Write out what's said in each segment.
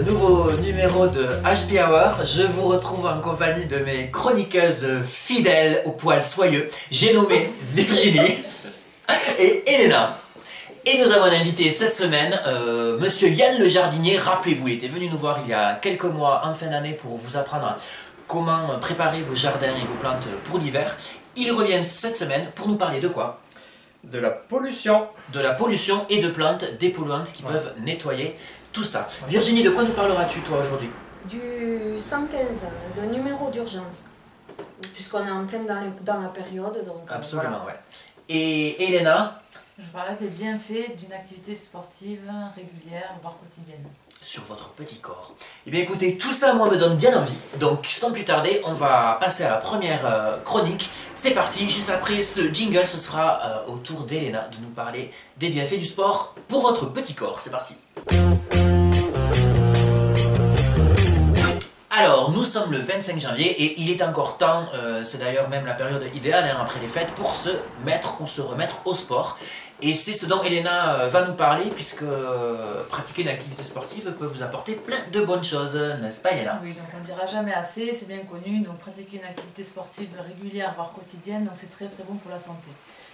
nouveau numéro de HP Hour. Je vous retrouve en compagnie de mes chroniqueuses fidèles aux poils soyeux. J'ai nommé Virginie et Elena. Et nous avons invité cette semaine Monsieur Yann le jardinier. Rappelez-vous, il était venu nous voir il y a quelques mois en fin d'année pour vous apprendre comment préparer vos jardins et vos plantes pour l'hiver. Il revient cette semaine pour nous parler de quoi? De la pollution. De la pollution et de plantes dépolluantes qui peuvent nettoyer tout ça. Virginie, de quoi nous parleras-tu toi aujourd'hui? Du 115, le numéro d'urgence, puisqu'on est en pleine dans la période. Donc, absolument, voilà. ouais. Et Elena? Je parlais des bienfaits d'une activité sportive régulière, voire quotidienne. Sur votre petit corps. Eh bien écoutez, tout ça moi me donne bien envie. Donc sans plus tarder, on va passer à la première chronique. C'est parti, juste après ce jingle, ce sera au tour d'Elena de nous parler des bienfaits du sport pour votre petit corps. C'est parti. Alors, nous sommes le 25 janvier et il est encore temps, c'est d'ailleurs même la période idéale après les fêtes, pour se mettre ou se remettre au sport. Et c'est ce dont Elena va nous parler, puisque pratiquer une activité sportive peut vous apporter plein de bonnes choses, n'est-ce pas Elena? Oui, donc on ne le dira jamais assez, c'est bien connu, donc pratiquer une activité sportive régulière, voire quotidienne, donc c'est très très bon pour la santé.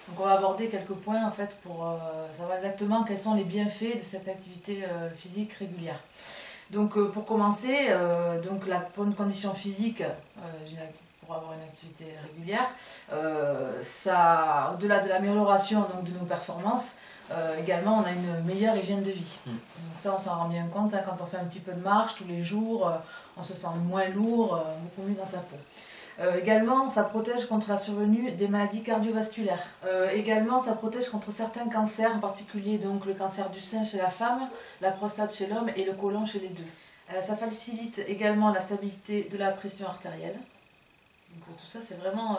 Donc on va aborder quelques points en fait pour savoir exactement quels sont les bienfaits de cette activité physique régulière. Donc pour commencer, donc la bonne condition physique pour avoir une activité régulière, ça, au-delà de l'amélioration de nos performances, également on a une meilleure hygiène de vie. Donc ça on s'en rend bien compte, hein, quand on fait un petit peu de marche tous les jours, on se sent moins lourd, beaucoup mieux dans sa peau. Également, ça protège contre la survenue des maladies cardiovasculaires. Également, ça protège contre certains cancers, en particulier donc le cancer du sein chez la femme, la prostate chez l'homme et le côlon chez les deux. Ça facilite également la stabilité de la pression artérielle. Donc, tout ça, c'est vraiment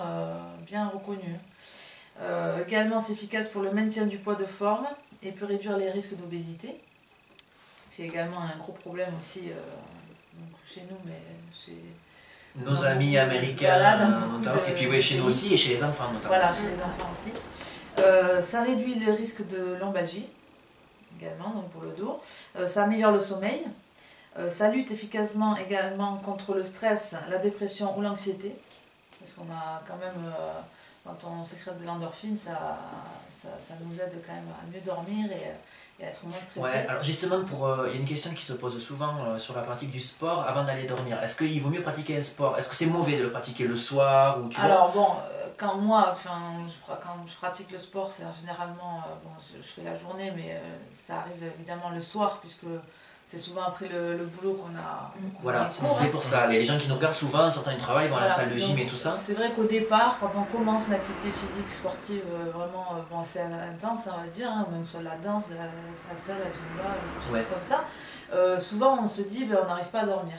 bien reconnu. Également, c'est efficace pour le maintien du poids de forme et peut réduire les risques d'obésité. C'est également un gros problème aussi donc chez nous, mais chez nos amis américains, voilà, et puis ouais, chez nous aussi et chez les enfants notamment. Voilà, chez les enfants aussi. Ça réduit le risque de lombalgie, également, donc pour le dos. Ça améliore le sommeil. Ça lutte efficacement également contre le stress, la dépression ou l'anxiété. Parce qu'on a quand même, quand on sécrète de l'endorphine, ça nous aide quand même à mieux dormir et à être moins stressé. Ouais, alors justement, il y a une question qui se pose souvent sur la pratique du sport avant d'aller dormir. Est-ce qu'il vaut mieux pratiquer un sport? Est-ce que c'est mauvais de le pratiquer le soir ou Alors bon, quand moi, quand je pratique le sport, c'est généralement, bon, je fais la journée, mais ça arrive évidemment le soir, puisque c'est souvent après le boulot qu'on a. Voilà, c'est pour ça. Les gens qui nous regardent souvent, certains du travail, vont à la salle de gym et tout ça. C'est vrai qu'au départ, quand on commence une activité physique sportive vraiment assez intense, on va dire, hein, même soit la danse, la salsa, la zumba, des choses comme ça, souvent on se dit on n'arrive pas à dormir.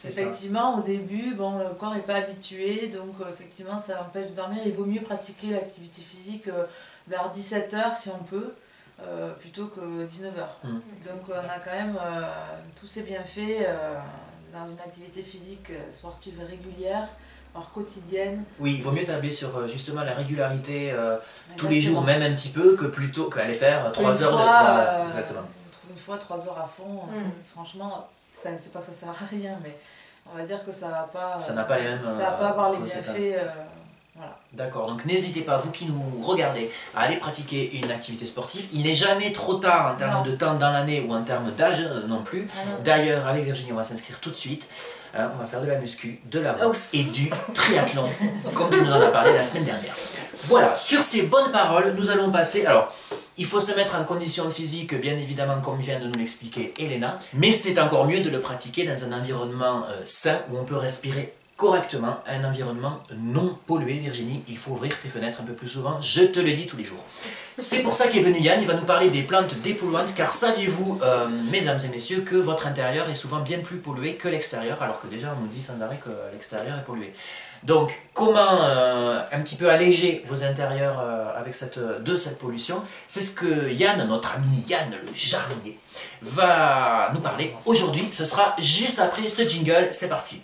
Effectivement, au début, bon, le corps n'est pas habitué, donc effectivement ça empêche de dormir. Il vaut mieux pratiquer l'activité physique vers 17 h si on peut. Plutôt que 19 h. Donc on a quand même tous ces bienfaits dans une activité physique sportive régulière, voire quotidienne. Oui, il vaut mieux tabler sur justement la régularité tous les jours, même un petit peu, que plutôt qu'aller faire 3 heures de... Exactement. Une fois 3 heures à fond, franchement, c'est pas que ça sert à rien, mais on va dire que ça va pas... ça n'a pas les mêmes... ça va pas avoir les bienfaits... Voilà. D'accord, donc n'hésitez pas, vous qui nous regardez, à aller pratiquer une activité sportive. Il n'est jamais trop tard en termes de temps dans l'année ou en termes d'âge non plus. D'ailleurs, avec Virginie, on va s'inscrire tout de suite. On va faire de la muscu, de la boxe et du triathlon, comme tu nous en as parlé la semaine dernière. Voilà, sur ces bonnes paroles, nous allons passer... Alors, il faut se mettre en condition physique, bien évidemment, comme vient de nous l'expliquer Elena. Mais c'est encore mieux de le pratiquer dans un environnement sain, où on peut respirer correctement, un environnement non pollué. Virginie, il faut ouvrir tes fenêtres un peu plus souvent, je te le dis tous les jours. C'est pour ça qu'est venu Yann, il va nous parler des plantes dépolluantes, car saviez-vous, mesdames et messieurs, que votre intérieur est souvent bien plus pollué que l'extérieur, alors que déjà on nous dit sans arrêt que l'extérieur est pollué. Donc, comment un petit peu alléger vos intérieurs avec de cette pollution? C'est ce que Yann, notre ami Yann le jardinier, va nous parler aujourd'hui. Ce sera juste après ce jingle, c'est parti.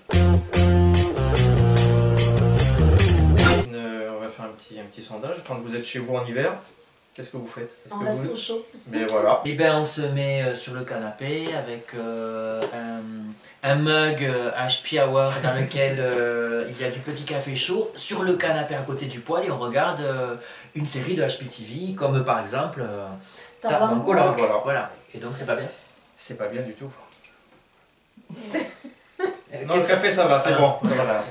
Un petit sondage. Quand vous êtes chez vous en hiver, qu'est-ce que vous faites? On reste au chaud. Mais voilà. Et ben on se met sur le canapé avec un mug HP Hour dans lequel il y a du petit café chaud sur le canapé à côté du poêle et on regarde une série de HPTV comme par exemple Tabankola. Voilà. Et donc c'est pas bien? C'est pas bien du tout. Non, le café ça va, c'est bon. Voilà.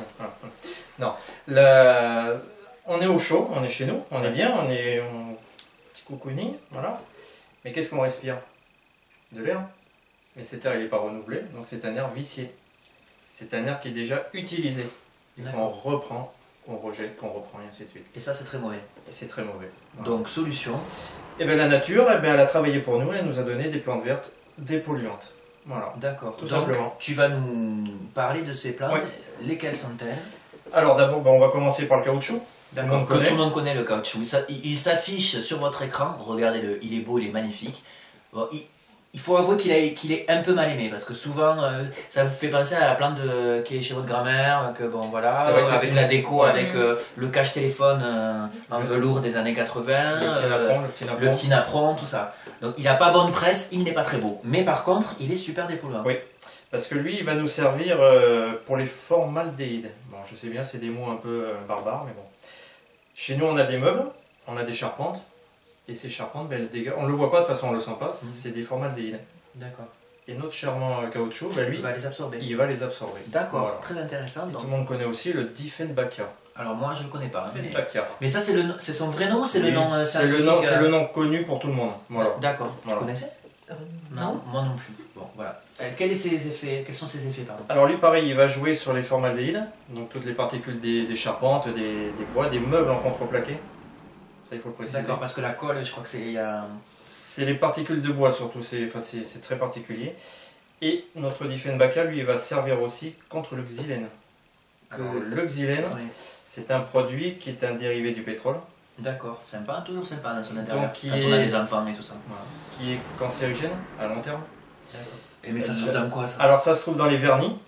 Non, on est au chaud, on est chez nous, on est bien, on est en petit cocooning, voilà. Mais qu'est-ce qu'on respire? De l'air. Mais cet air il n'est pas renouvelé, donc c'est un air vicié. C'est un air qui est déjà utilisé. Qu'on reprend, qu'on rejette, qu'on reprend et ainsi de suite. Et ça c'est très mauvais. Et c'est très mauvais. Voilà. Donc solution. Et bien la nature, elle a travaillé pour nous, elle nous a donné des plantes vertes dépolluantes. Voilà. D'accord. Tout simplement. Tu vas nous parler de ces plantes. Oui. Lesquelles sont-elles? Alors d'abord, on va commencer par le caoutchouc. D'accord. Tout le monde connaît le caoutchouc. Il s'affiche sur votre écran. Regardez-le, il est beau, il est magnifique. Bon, il faut avouer qu'il est un peu mal aimé parce que souvent ça vous fait penser à la plante qui est chez votre grand-mère, que bon voilà, vrai, avec la déco, avec le cache-téléphone en velours des années 80, le petit napperon, tout ça. Donc il n'a pas bonne presse, il n'est pas très beau. Mais par contre, il est super dépolluant. Oui, parce que lui, il va nous servir pour les formaldéhydes. Bon, je sais bien, c'est des mots un peu barbares, mais bon. Chez nous, on a des meubles, on a des charpentes. Et ces charpentes, ben, elles dégagent. On ne le voit pas, de toute façon on ne le sent pas, c'est des formaldéhydes. D'accord. Et notre charmant caoutchouc, ben, lui, il va les absorber. Il va les absorber. D'accord, voilà. Très intéressant. Donc... Tout le monde connaît aussi le Dieffenbachia. Alors moi je ne le connais pas. Mais ça c'est son vrai nom ou c'est le nom scientifique? C'est le nom connu pour tout le monde. Voilà. D'accord. Voilà. Tu connaissais? Non. Moi non plus. Bon, voilà. Quels sont ses effets pardon? Alors lui pareil, il va jouer sur les formaldéhydes, donc toutes les particules des charpentes, des bois, des meubles en contreplaqué. Ça, il faut le préciser. D'accord, parce que la colle, je crois que c'est... C'est les particules de bois surtout, c'est très particulier. Et notre Dieffenbachia, lui, il va servir aussi contre le xylène. Le xylène, c'est un produit qui est un dérivé du pétrole. D'accord, sympa, toujours sympa dans son intérieur. Donc, quand on a des enfants et tout ça. Voilà, qui est cancérigène à long terme. Et mais ça se trouve dans quoi ça? Alors ça se trouve dans les vernis,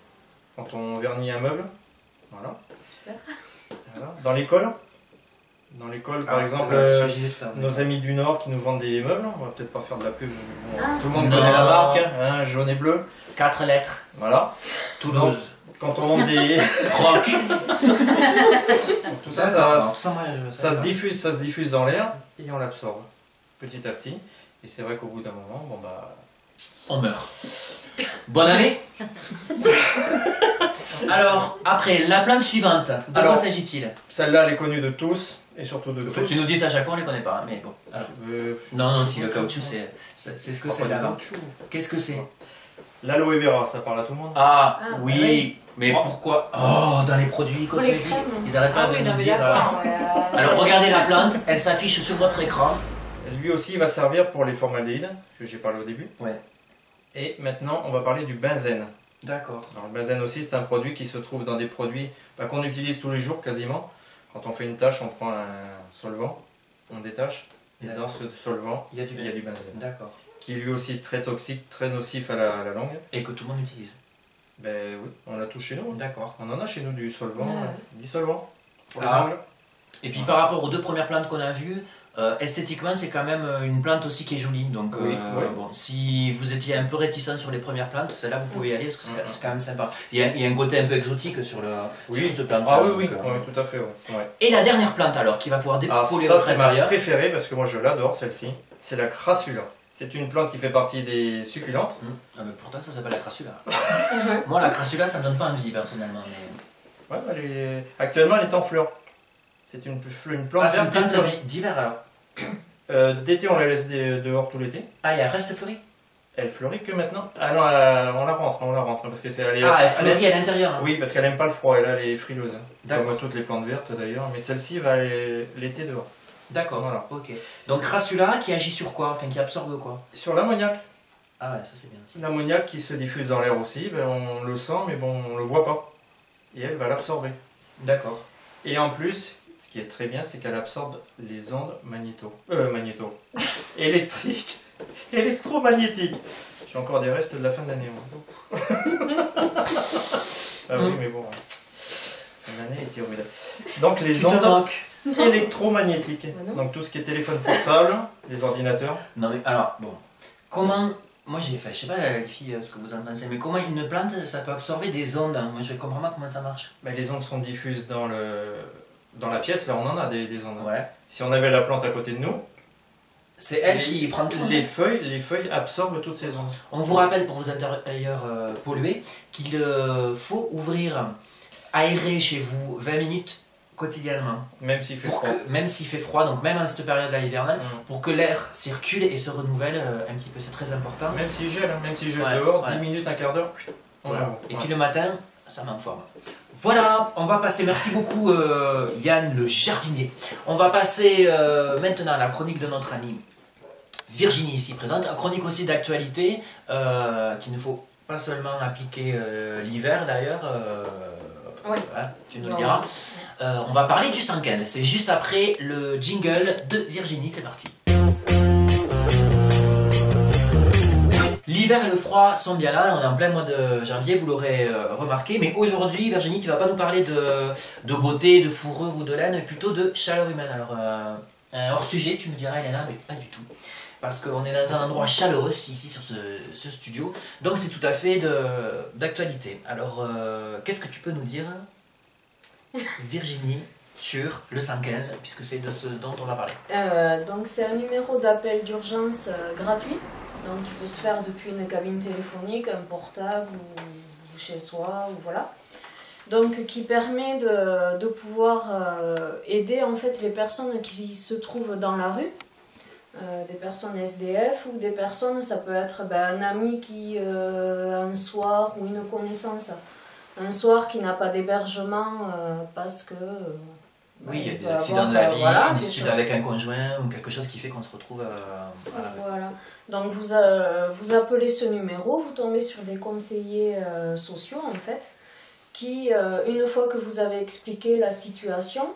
quand on vernit un meuble. Voilà. Super. Voilà. Dans l'école. Dans l'école, par exemple, nos amis du Nord qui nous vendent des meubles, on va peut-être pas faire de la pub, tout le monde connaît la marque, hein, jaune et bleu. 4 lettres. Voilà. Toulouse. Quand on monte des... Rock. Tout ça, ça se diffuse dans l'air et on l'absorbe petit à petit. Et c'est vrai qu'au bout d'un moment, bon bah... On meurt. Bonne année. Alors, après, la plante suivante, de quoi s'agit-il? Celle-là, elle est connue de tous. Et surtout de tous. Tu nous dis ça à chaque fois, on les connaît pas, mais bon. Alors. Non, si le caoutchouc, c'est ce que c'est là. Qu'est-ce que c'est? L'aloe vera, ça parle à tout le monde? Ah, oui, mais pourquoi? Oh, dans les produits cosmétiques, ils arrêtent pas de nous dire. Alors regardez la plante, elle s'affiche sur votre écran. Lui aussi, il va servir pour les formaldéhydes, que j'ai parlé au début. Ouais. Et maintenant, on va parler du benzène. D'accord. Le benzène aussi, c'est un produit qui se trouve dans des produits qu'on utilise tous les jours quasiment. Quand on fait une tâche, on prend un solvant, on détache, et dans ce solvant, il y a du benzène. D'accord. Qui est lui aussi très toxique, très nocif à la langue. Et que tout le monde utilise. Ben oui, on l'a tous chez nous. D'accord. On en a chez nous du solvant, dissolvant, pour les ongles. Et puis par rapport aux 2 premières plantes qu'on a vues, esthétiquement c'est quand même une plante aussi qui est jolie. Donc bon, si vous étiez un peu réticent sur les premières plantes, celle-là vous pouvez y aller parce que c'est quand même sympa. Il y a un côté un peu exotique sur cette plante. Ah oui, tout à fait. Ouais. Et la dernière plante alors qui va pouvoir dépolluer votre intérieur. intérieur. C'est ma préférée parce que moi je l'adore celle-ci. C'est la crassula. C'est une plante qui fait partie des succulentes. Ah mais pourtant ça s'appelle la crassula. Moi la crassula ça me donne pas envie personnellement. Mais... Ouais, actuellement elle est en fleurs. C'est une plante c'est une plante d'hiver alors. D'été on la laisse dehors tout l'été. Ah, elle reste fleurie? Elle fleurit que maintenant. Ah non, on la rentre parce que elle fleurit à l'intérieur. Oui, parce qu'elle aime pas le froid, elle est frileuse. Comme toutes les plantes vertes d'ailleurs, mais celle-ci va aller l'été dehors. D'accord, voilà. Ok. Donc crassula qui agit sur quoi? Enfin qui absorbe quoi? Sur l'ammoniac. Ah ouais, ça c'est bien aussi. L'ammoniac qui se diffuse dans l'air aussi, ben on le sent mais bon, on le voit pas. Et elle va l'absorber. D'accord. Et en plus, ce qui est très bien, c'est qu'elle absorbe les ondes électriques, électromagnétiques. J'ai encore des restes de la fin de l'année. Ah oui, mais bon. L'année était humide. Donc les Tu te ondes moques. électromagnétiques. non. Donc tout ce qui est téléphone portable, les ordinateurs. Non mais alors, bon, comment... Moi j'ai fait, je sais pas les filles ce que vous en pensez, mais comment une plante ça peut absorber des ondes? Moi je comprends pas comment ça marche. Ben, les ondes sont diffuses dans la pièce, là on en a des ondes. Ouais. Si on avait la plante à côté de nous, C'est elle qui prend tout les feuilles absorbent toutes ces ondes. On vous rappelle pour vos intérieurs pollués qu'il faut ouvrir, aérer chez vous 20 minutes quotidiennement. Même s'il fait Pour froid. même s'il fait froid, donc même en cette période-là hivernale, pour que l'air circule et se renouvelle un petit peu, c'est très important. Même s'il gèle, même s'il gèle Ouais, dehors, ouais. 10 minutes, un quart d'heure, on Voilà. ouvre. Et Ouais. puis le matin, ça m'informe. Voilà, on va passer, merci beaucoup Yann le jardinier. On va passer maintenant à la chronique de notre amie Virginie ici présente, une chronique aussi d'actualité qu'il ne faut pas seulement appliquer l'hiver d'ailleurs, Oui. voilà, tu nous le diras. On va parler du 115, c'est juste après le jingle de Virginie, c'est parti. L'hiver et le froid sont bien là, on est en plein mois de janvier, vous l'aurez remarqué, mais aujourd'hui Virginie tu vas pas nous parler de beauté, de fourrure ou de laine, mais plutôt de chaleur humaine. Alors un hors sujet tu me diras Elena, mais pas du tout. Parce qu'on est dans un endroit chaleureux ici sur ce studio, donc c'est tout à fait d'actualité. Alors qu'est-ce que tu peux nous dire Virginie sur le 115, puisque c'est de ce dont on va parler. Donc c'est un numéro d'appel d'urgence gratuit, donc il peut se faire depuis une cabine téléphonique, un portable ou chez soi, ou voilà. Donc qui permet de pouvoir aider en fait les personnes qui se trouvent dans la rue, des personnes SDF ou des personnes, ça peut être un ami qui un soir ou une connaissance, un soir qui n'a pas d'hébergement parce que... Oui, il y a des peut accidents de avoir, la vie, voilà, une des dispute choses. avec un conjoint ou quelque chose qui fait qu'on se retrouve... voilà. Voilà. Donc vous appelez ce numéro, vous tombez sur des conseillers sociaux en fait, qui une fois que vous avez expliqué la situation,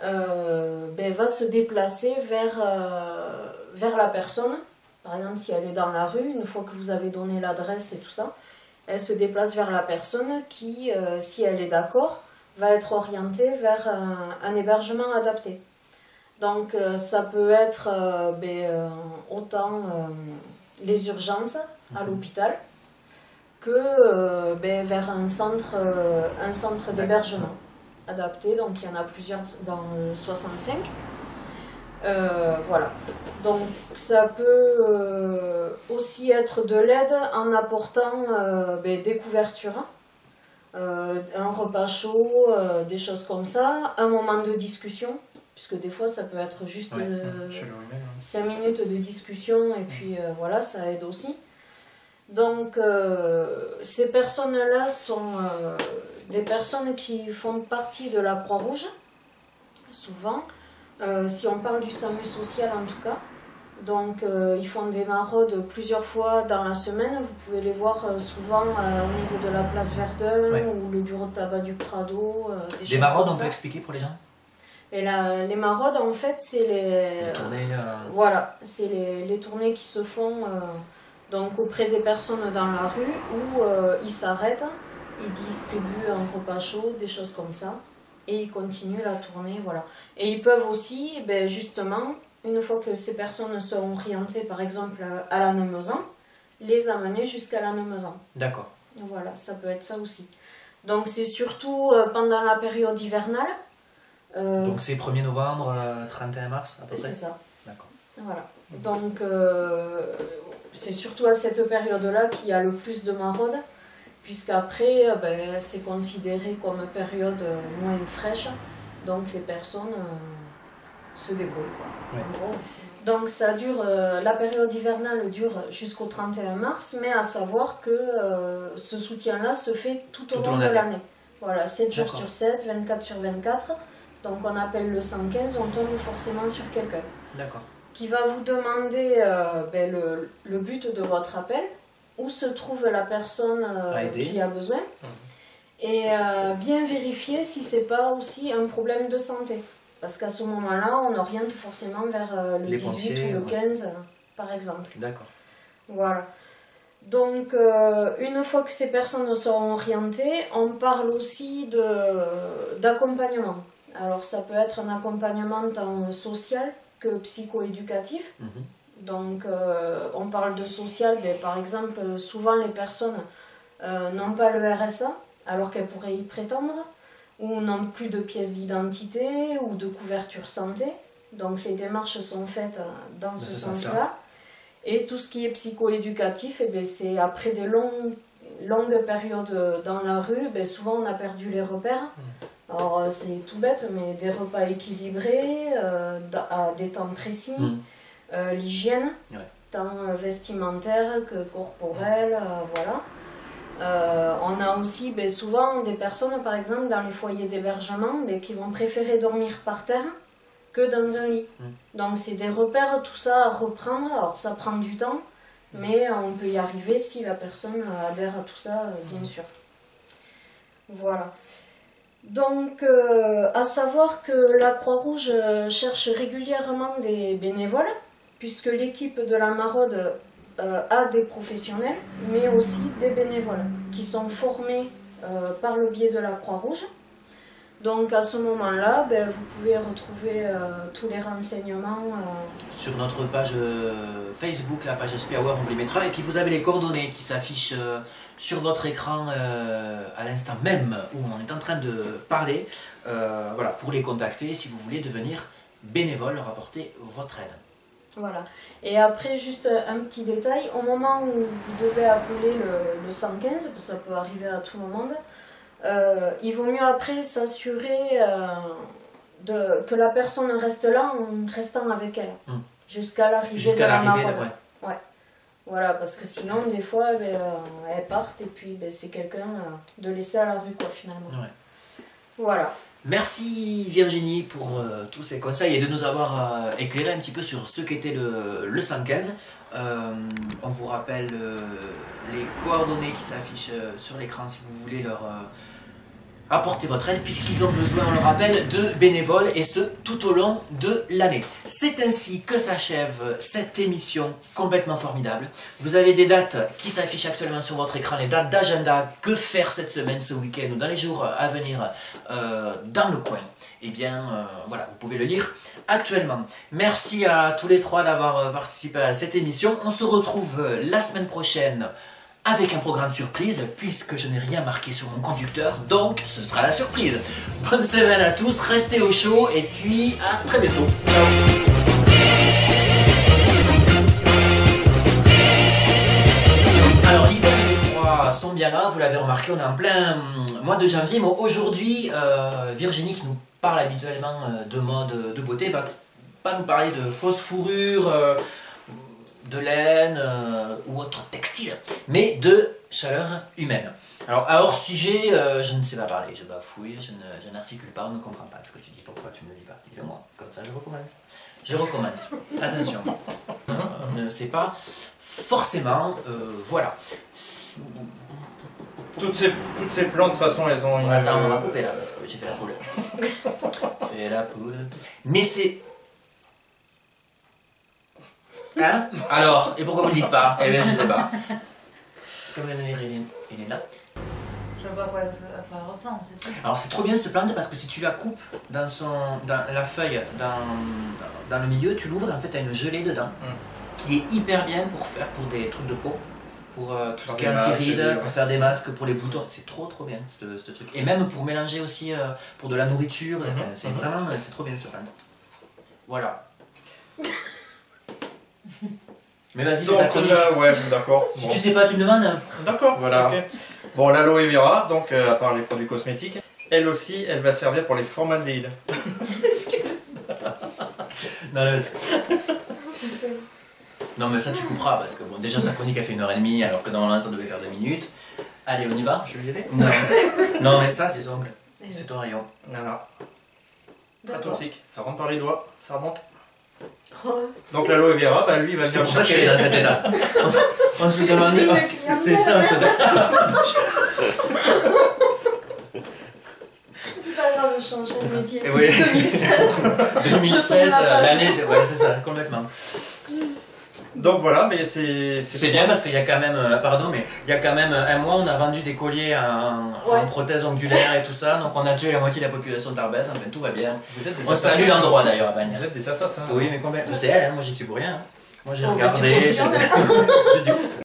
va se déplacer vers la personne. Par exemple, si elle est dans la rue, une fois que vous avez donné l'adresse et tout ça, elle se déplace vers la personne qui, si elle est d'accord, va être orientée vers un hébergement adapté. Donc ça peut être autant les urgences à l'hôpital que vers un centre d'hébergement adapté. Donc il y en a plusieurs dans le 65. Voilà. Donc ça peut aussi être de l'aide en apportant des couvertures, un repas chaud, des choses comme ça, un moment de discussion, puisque des fois ça peut être juste 5 minutes de discussion et puis voilà, ça aide aussi. Donc ces personnes-là sont des personnes qui font partie de la Croix-Rouge, souvent, si on parle du SAMU social en tout cas. Donc ils font des maraudes plusieurs fois dans la semaine, vous pouvez les voir souvent au niveau de la place Verdun ou le bureau de tabac du Prado, des maraudes, on peut expliquer pour les gens? Et les maraudes, en fait, c'est les tournées. Voilà, c'est les tournées qui se font donc auprès des personnes dans la rue où ils s'arrêtent, ils distribuent un repas chaud, des choses comme ça, et ils continuent la tournée, voilà. Et ils peuvent aussi, justement, une fois que ces personnes sont orientées, par exemple, à la Lannemezan, les amener jusqu'à la Lannemezan. D'accord. Voilà, ça peut être ça aussi. Donc c'est surtout pendant la période hivernale. Donc c'est 1er novembre, 31 mars à peu près? C'est ça. D'accord. Voilà. Donc c'est surtout à cette période-là qu'il y a le plus de maraudes, puisqu'après c'est considéré comme une période moins fraîche, donc les personnes se débrouillent. Ouais. En gros, donc ça dure, la période hivernale dure jusqu'au 31 mars, mais à savoir que ce soutien-là se fait tout au long de l'année. Voilà, 7 jours sur 7, 24 sur 24. Donc on appelle le 115, on tombe forcément sur quelqu'un. D'accord. Qui va vous demander le but de votre appel, où se trouve la personne qui a besoin, et bien vérifier si c'est pas aussi un problème de santé. Parce qu'à ce moment-là, on oriente forcément vers le 18 ou le 15, par exemple. D'accord. Voilà. Donc, une fois que ces personnes sont orientées, on parle aussi d'accompagnement. Alors, ça peut être un accompagnement tant social que psycho-éducatif. Donc, on parle de social, mais par exemple, souvent les personnes n'ont pas le RSA, alors qu'elles pourraient y prétendre, ou n'ont plus de pièce d'identité ou de couverture santé. Donc, les démarches sont faites dans ce sens-là. Et tout ce qui est psycho-éducatif, eh c'est après des longues périodes dans la rue, souvent on a perdu les repères. Alors c'est tout bête, mais des repas équilibrés, à des temps précis, l'hygiène, tant vestimentaire que corporelle, voilà. On a aussi souvent des personnes, par exemple, dans les foyers d'hébergement, qui vont préférer dormir par terre que dans un lit. Donc c'est des repères, tout ça à reprendre. Alors ça prend du temps, mais on peut y arriver si la personne adhère à tout ça, bien sûr. Voilà. Donc à savoir que la Croix-Rouge cherche régulièrement des bénévoles, puisque l'équipe de la Maraude a des professionnels, mais aussi des bénévoles qui sont formés par le biais de la Croix-Rouge. Donc à ce moment-là, vous pouvez retrouver tous les renseignements sur notre page Facebook, la page SP Hour, on vous les mettra. Et puis vous avez les coordonnées qui s'affichent sur votre écran à l'instant même où on est en train de parler. Voilà, pour les contacter si vous voulez devenir bénévole, leur apporter votre aide. Voilà. Et après, juste un petit détail, au moment où vous devez appeler le 115, parce que ça peut arriver à tout le monde, il vaut mieux après s'assurer que la personne reste là en restant avec elle, jusqu'à l'arrivée de la Maraude. Ouais. Voilà, parce que sinon, des fois, elles partent et puis c'est quelqu'un de laisser à la rue, quoi, finalement. Ouais. Voilà. Merci Virginie pour tous ces conseils et de nous avoir éclairé un petit peu sur ce qu'était le 115. On vous rappelle les coordonnées qui s'affichent sur l'écran si vous voulez leur apporter votre aide, puisqu'ils ont besoin, on le rappelle, de bénévoles, et ce tout au long de l'année. C'est ainsi que s'achève cette émission complètement formidable. Vous avez des dates qui s'affichent actuellement sur votre écran, les dates d'agenda, que faire cette semaine, ce week-end ou dans les jours à venir dans le coin. Eh bien, voilà, vous pouvez le lire actuellement. Merci à tous les trois d'avoir participé à cette émission. On se retrouve la semaine prochaine avec un programme surprise, puisque je n'ai rien marqué sur mon conducteur, donc ce sera la surprise. Bonne semaine à tous, restez au chaud, et puis à très bientôt. Ciao. Alors l'hiver et les froids sont bien là, vous l'avez remarqué, on est en plein mois de janvier, mais aujourd'hui, Virginie, qui nous parle habituellement de mode, de beauté, va pas nous parler de fausses fourrures, de laine ou autre textile, mais de chaleur humaine. Alors, à hors sujet, je ne sais pas parler, je bafouille, je n'articule pas, on ne comprend pas ce que tu dis, pourquoi tu ne le dis pas. Dis-le-moi, comme ça je recommence. Je recommence, attention. On ne sait pas forcément, voilà. Toutes ces plantes, de toute façon, elles ont une... Attends, on va couper là, parce que j'ai fait la poule. Fait la poule, tout ça. Mais c'est... Hein? Alors, et pourquoi vous ne le dites pas? Eh bien, je ne sais pas. Comme l'a donné Elena. Je vois pas à quoi elle ressemble, c'est tout. Alors, c'est trop bien cette plante parce que si tu la coupes dans la feuille, dans le milieu, tu l'ouvres et en fait, tu as une gelée dedans qui est hyper bien pour des trucs de peau. Pour tout ce qui est anti-rides, pour faire des masques, pour les boutons. C'est trop bien ce truc. Et même pour mélanger aussi pour de la nourriture. C'est vraiment, c'est trop bien ce plante. Voilà. Mais vas-y, donc là, ouais, d'accord. Si tu sais pas, tu me demandes. D'accord, voilà. Okay. Bon, l'aloe vera, donc à part les produits cosmétiques, elle aussi, elle va servir pour les formaldéhydes. Non, mais ça tu couperas parce que bon, déjà sa chronique a fait 1h30 alors que normalement ça devait faire 2 minutes. Allez, on y va? Je vais y aller? Non. Non, mais ça, c'est ongles. C'est ton rayon. Voilà. Très toxique. Ça rentre par les doigts, ça remonte. Donc l'aloe vera, lui il va bien chercher. C'est pour ça qu'elle est dans cet état. On se demande. C'est ça, c'est pas grave, je change de métier. Oui. 2016. 2016, l'année. Ouais, c'est ça, complètement. Donc voilà, mais c'est bien parce qu'il y a quand même, pardon, mais il y a quand même un mois, on a vendu des colliers en prothèse ongulaire et tout ça, donc on a tué la moitié de la population d'Arbès, enfin tout va bien. On salue l'endroit d'ailleurs à Bagnères. Vous êtes des assassins. Oui, mais complètement. C'est elle, hein, moi j'y suis pour rien. Moi j'ai regardé. J'ai dit,